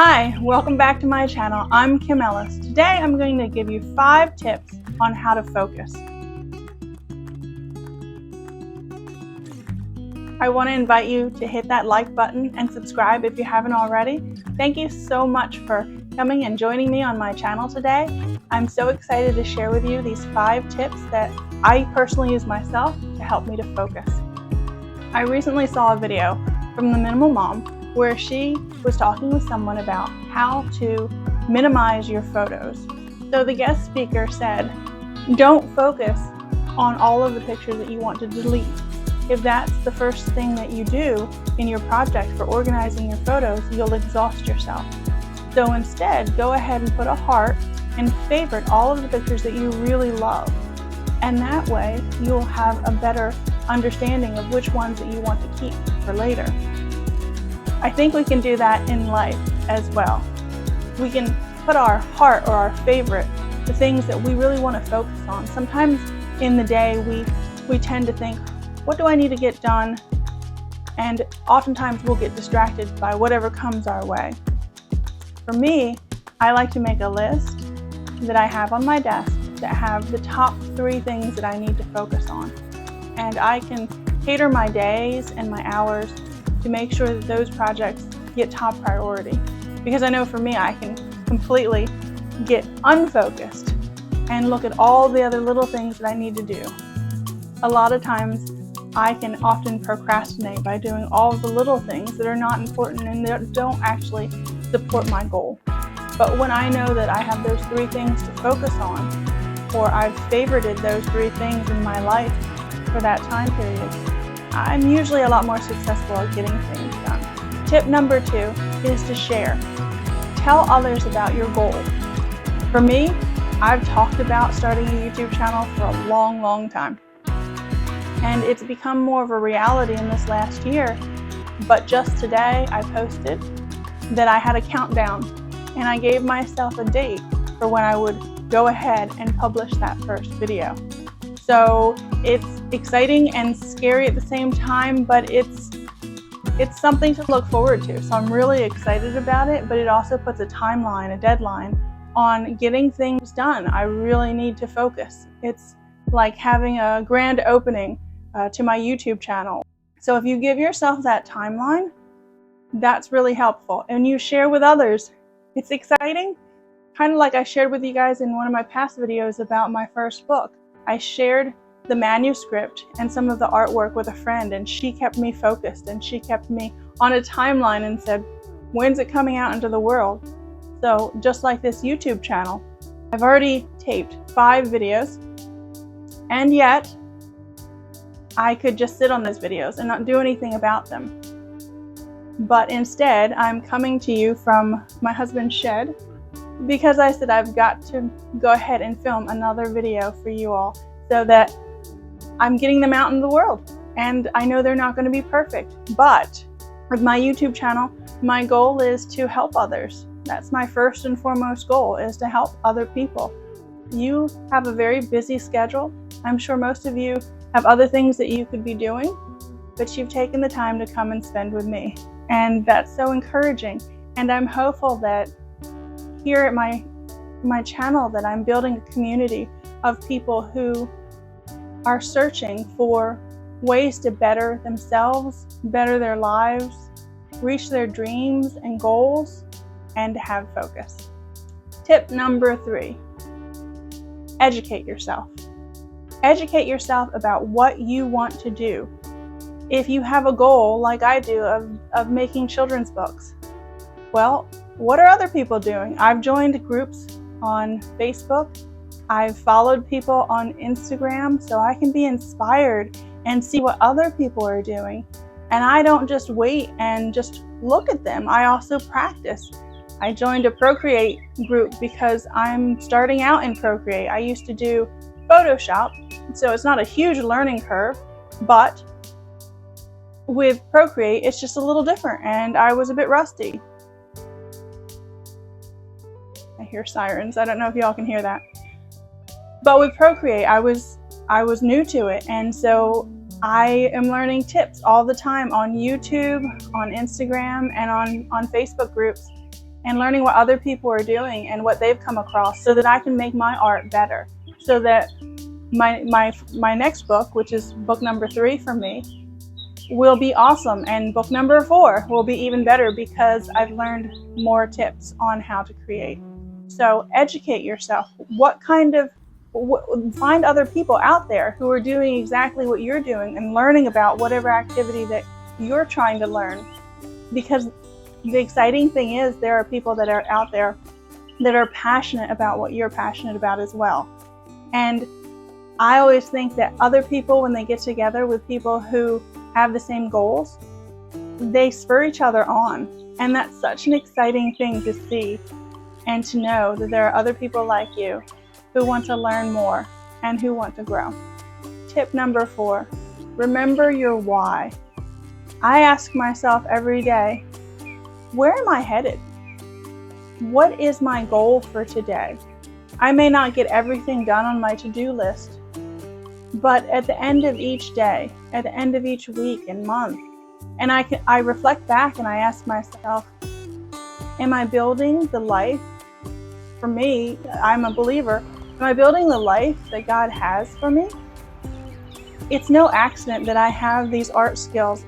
Hi, welcome back to my channel. I'm 𝐄𝐝𝐵. Today I'm going to give you 5 tips on how to focus. I want to invite you to hit that like button and subscribe if you haven't already. Thank you so much for coming and joining me on my channel today. I'm so excited to share with you these 5 tips that I personally use myself to help me to focus. I recently saw a video from the Minimal Mom where she was talking with someone about how to minimize your photos. So the guest speaker said, don't focus on all of the pictures that you want to delete. If that's the first thing that you do in your project for organizing your photos, you'll exhaust yourself. So instead, go ahead and put a heart and favorite all of the pictures that you really love. And that way, you'll have a better understanding of which ones that you want to keep for later. I think we can do that in life as well. We can put our heart or our favorite, the things that we really want to focus on. Sometimes in the day we tend to think, what do I need to get done? And oftentimes we'll get distracted by whatever comes our way. For me, I like to make a list that I have on my desk that have the top 3 things that I need to focus on. And I can cater my days and my hours to make sure that those projects get top priority. Because I know for me, I can completely get unfocused and look at all the other little things that I need to do. A lot of times, I can often procrastinate by doing all of the little things that are not important and that don't actually support my goal. But when I know that I have those 3 things to focus on, or I've favorited those 3 things in my life for that time period, I'm usually a lot more successful at getting things done. Tip number 2 is to share. Tell others about your goal. For me, I've talked about starting a YouTube channel for a long time. And it's become more of a reality in this last year. But just today, I posted that I had a countdown and I gave myself a date for when I would go ahead and publish that first video. So it's exciting and scary at the same time, but it's something to look forward to. So I'm really excited about it, but it also puts a timeline, a deadline on getting things done. I really need to focus. It's like having a grand opening to my YouTube channel. So if you give yourself that timeline, that's really helpful. And you share with others. It's exciting, kind of like I shared with you guys in one of my past videos about my first book. I shared the manuscript and some of the artwork with a friend, and she kept me focused and she kept me on a timeline and said, when's it coming out into the world? So just like this YouTube channel, I've already taped 5 videos, and yet I could just sit on those videos and not do anything about them. But instead, I'm coming to you from my husband's shed because I said I've got to go ahead and film another video for you all so that I'm getting them out in the world. And I know they're not going to be perfect, but with my YouTube channel, my goal is to help others. That's my first and foremost goal, is to help other people. You have a very busy schedule. I'm sure most of you have other things that you could be doing, but you've taken the time to come and spend with me. And that's so encouraging. And I'm hopeful that here at my channel that I'm building a community of people who are searching for ways to better themselves, better their lives, reach their dreams and goals, and to have focus. Tip number 3, educate yourself. Educate yourself about what you want to do. If you have a goal, like I do, of making children's books, well, what are other people doing? I've joined groups on Facebook. I've followed people on Instagram so I can be inspired and see what other people are doing. And I don't just wait and just look at them. I also practice. I joined a Procreate group because I'm starting out in Procreate. I used to do Photoshop, so it's not a huge learning curve, but with Procreate, it's just a little different, and I was a bit rusty. I hear sirens. I don't know if y'all can hear that. But with Procreate, I was new to it, and so I am learning tips all the time on YouTube, on Instagram, and on Facebook groups. and learning what other people are doing and what they've come across, so that I can make my art better, so that my next book, which is book number 3 for me, will be awesome, and book number 4 will be even better because I've learned more tips on how to create. So educate yourself. Find other people out there who are doing exactly what you're doing and learning about whatever activity that you're trying to learn. Because the exciting thing is, there are people that are out there that are passionate about what you're passionate about as well. And I always think that other people, when they get together with people who have the same goals, they spur each other on. And that's such an exciting thing to see, and to know that there are other people like you who want to learn more and who want to grow. Tip number 4, remember your why. I ask myself every day, where am I headed? What is my goal for today? I may not get everything done on my to-do list, but at the end of each day, at the end of each week and month, and I reflect back and I ask myself, am I building the life? For me, I'm a believer. Am I building the life that God has for me? It's no accident that I have these art skills.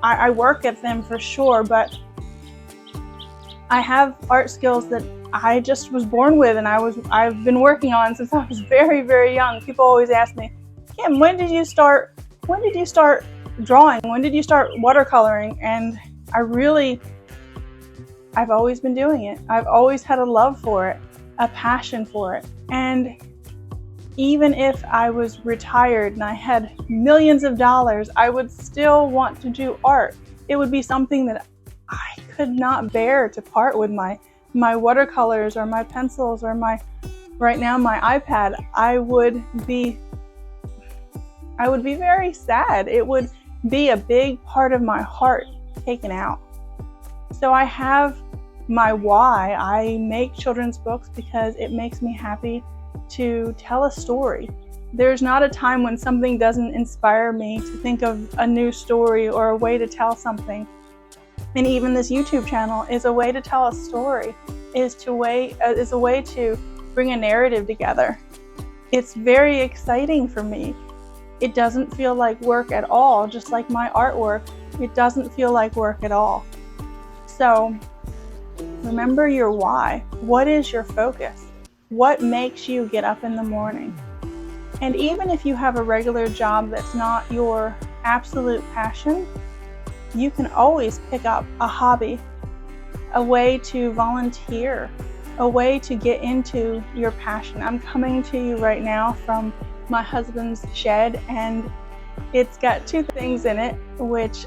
I work at them for sure, but I have art skills that I just was born with, and I've been working on since I was very, very young. People always ask me, Kim, when did you start drawing? When did you start watercoloring? And I've always been doing it. I've always had a love for it, a passion for it. And even if I was retired and I had millions of dollars, I would still want to do art. It would be something that I could not bear to part with my watercolors or my pencils or right now my iPad. I would be very sad. It would be a big part of my heart taken out. So I have my why. I make children's books because it makes me happy to tell a story. There's not a time when something doesn't inspire me to think of a new story or a way to tell something. And even this YouTube channel is a way to tell a story, is a way to bring a narrative together. It's very exciting for me. It doesn't feel like work at all, just like my artwork. It doesn't feel like work at all. So remember your why. What is your focus? What makes you get up in the morning? And even if you have a regular job that's not your absolute passion, you can always pick up a hobby, a way to volunteer, a way to get into your passion. I'm coming to you right now from my husband's shed, and it's got 2 things in it, which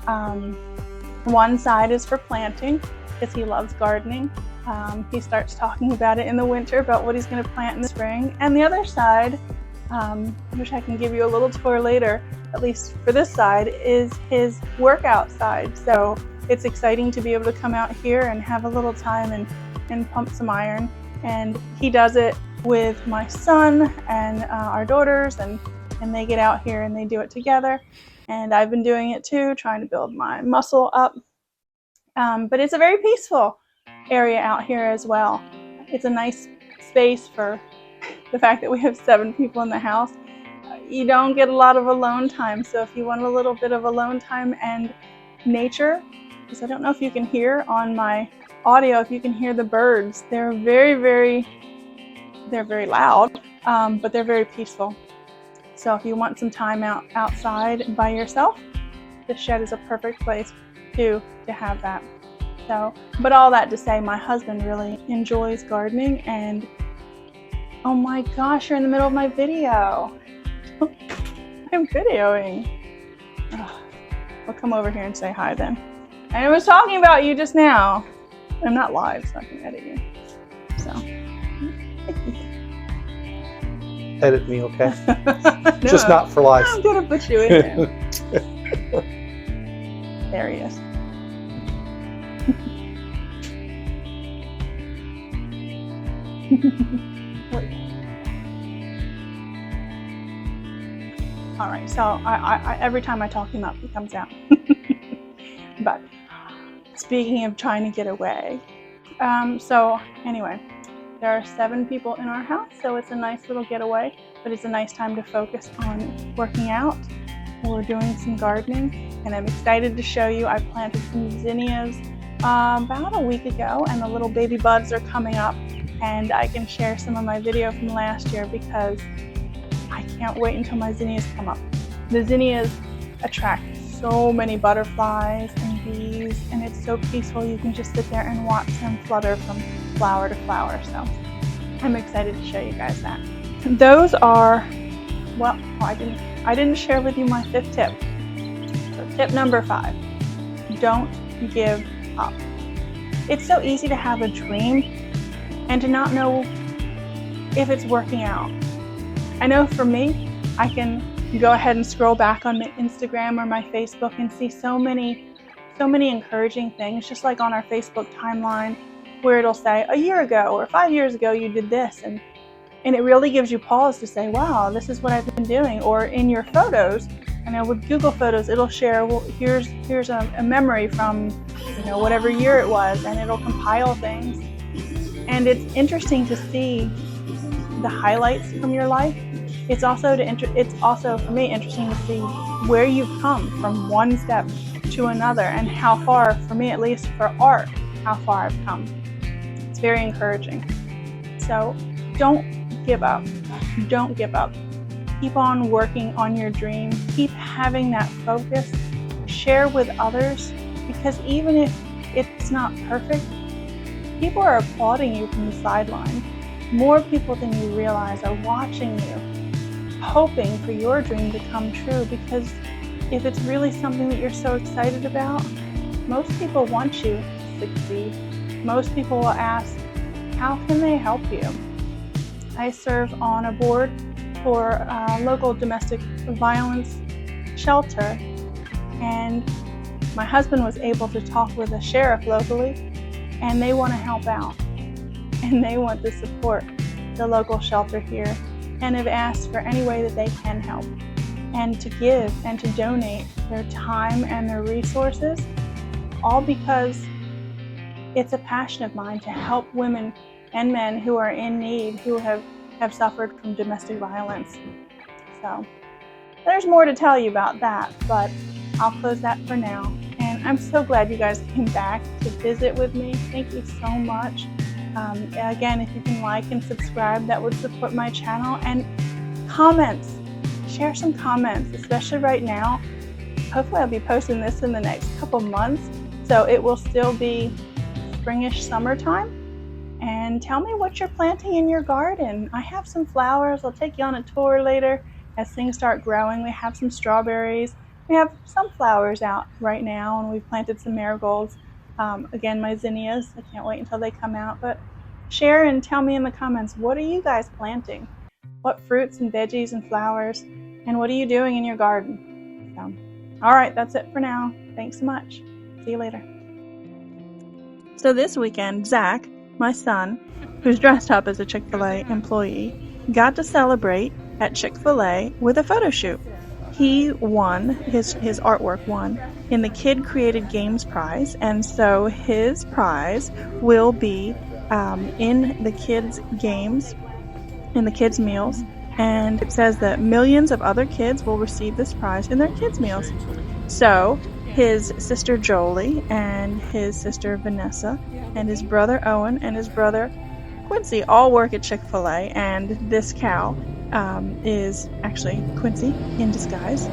one side is for planting, because he loves gardening. He starts talking about it in the winter, about what he's going to plant in the spring. And the other side, which I can give you a little tour later, at least for this side, is his workout side. So it's exciting to be able to come out here and have a little time and pump some iron. And he does it with my son and our daughters, and they get out here and they do it together. And I've been doing it too, trying to build my muscle up. But it's a very peaceful area out here as well. It's a nice space for the fact that we have 7 people in the house. You don't get a lot of alone time, so if you want a little bit of alone time and nature, because I don't know if you can hear on my audio, if you can hear the birds. They're very loud, but they're very peaceful. So if you want some time outside by yourself, the shed is a perfect place to have that. So, but all that to say, my husband really enjoys gardening, and oh my gosh, you're in the middle of my video. I'm videoing. I'll come over here and say hi then. I was talking about you just now. I'm not live, so I can edit you. So. Edit me, okay? No, just not for life. I'm gonna put you in there. There he is. All right, so I every time I talk him up, he comes out. But speaking of trying to get away, So anyway, there are 7 people in our house, so it's a nice little getaway, but it's a nice time to focus on working out or doing some gardening. And I'm excited to show you, I planted some zinnias about a week ago, and the little baby buds are coming up, and I can share some of my video from last year because I can't wait until my zinnias come up. The zinnias attract so many butterflies and bees, and it's so peaceful. You can just sit there and watch them flutter from flower to flower. So I'm excited to show you guys that. Those are, well, I didn't share with you my 5th tip. So tip number 5, don't give up. It's so easy to have a dream and to not know if it's working out. I know for me, I can go ahead and scroll back on my Instagram or my Facebook and see so many encouraging things, just like on our Facebook timeline, where it'll say a year ago or 5 years ago you did this, and it really gives you pause to say, wow, this is what I've been doing. Or in your photos, I know with Google Photos, it'll share, well, here's a memory from, you know, whatever year it was, and it'll compile things. And it's interesting to see the highlights from your life. It's also for me interesting to see where you've come from one step to another, and how far, for me at least for art, how far I've come. It's very encouraging. So don't give up. Don't give up. Keep on working on your dream. Keep having that focus. Share with others, because even if it's not perfect, people are applauding you from the sidelines. More people than you realize are watching you, hoping for your dream to come true, because if it's really something that you're so excited about, most people want you to succeed. Most people will ask, how can they help you? I serve on a board for a local domestic violence shelter, and my husband was able to talk with a sheriff locally, and they want to help out, and they want to support the local shelter here, and have asked for any way that they can help, and to give and to donate their time and their resources, all because it's a passion of mine to help women and men who are in need, who have suffered from domestic violence. So there's more to tell you about that, but I'll close that for now. And I'm so glad you guys came back to visit with me. Thank you so much. Again, if you can like and subscribe, that would support my channel. And comments, share some comments, especially right now. Hopefully I'll be posting this in the next couple months, so it will still be springish summertime. And tell me what you're planting in your garden. I have some flowers. I'll take you on a tour later as things start growing. We have some strawberries. We have some flowers out right now, and we've planted some marigolds. Again, my zinnias. I can't wait until they come out. But share and tell me in the comments, what are you guys planting? What fruits and veggies and flowers? And what are you doing in your garden? So, all right, that's it for now. Thanks so much. See you later. So this weekend, Zach, my son, who's dressed up as a Chick-fil-A employee, got to celebrate at Chick-fil-A with a photo shoot. He won, his artwork won, in the Kid Created Games prize, and so his prize will be in the kids' games, in the kids' meals, and it says that millions of other kids will receive this prize in their kids' meals. So his sister Jolie and his sister Vanessa and his brother Owen and his brother Quincy all work at Chick-fil-A, and this cow is actually Quincy in disguise,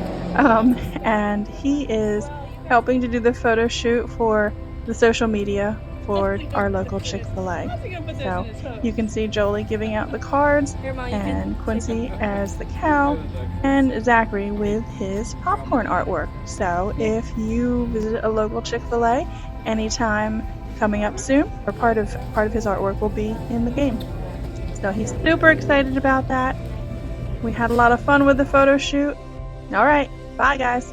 and he is helping to do the photo shoot for the social media for our local Chick-fil-A. So you can see Jolie giving out the cards, and Quincy as the cow, and Zachary with his popcorn artwork. So if you visit a local Chick-fil-A anytime coming up soon, or part of his artwork will be in the game. So he's super excited about that. We had a lot of fun with the photo shoot. All right, bye guys.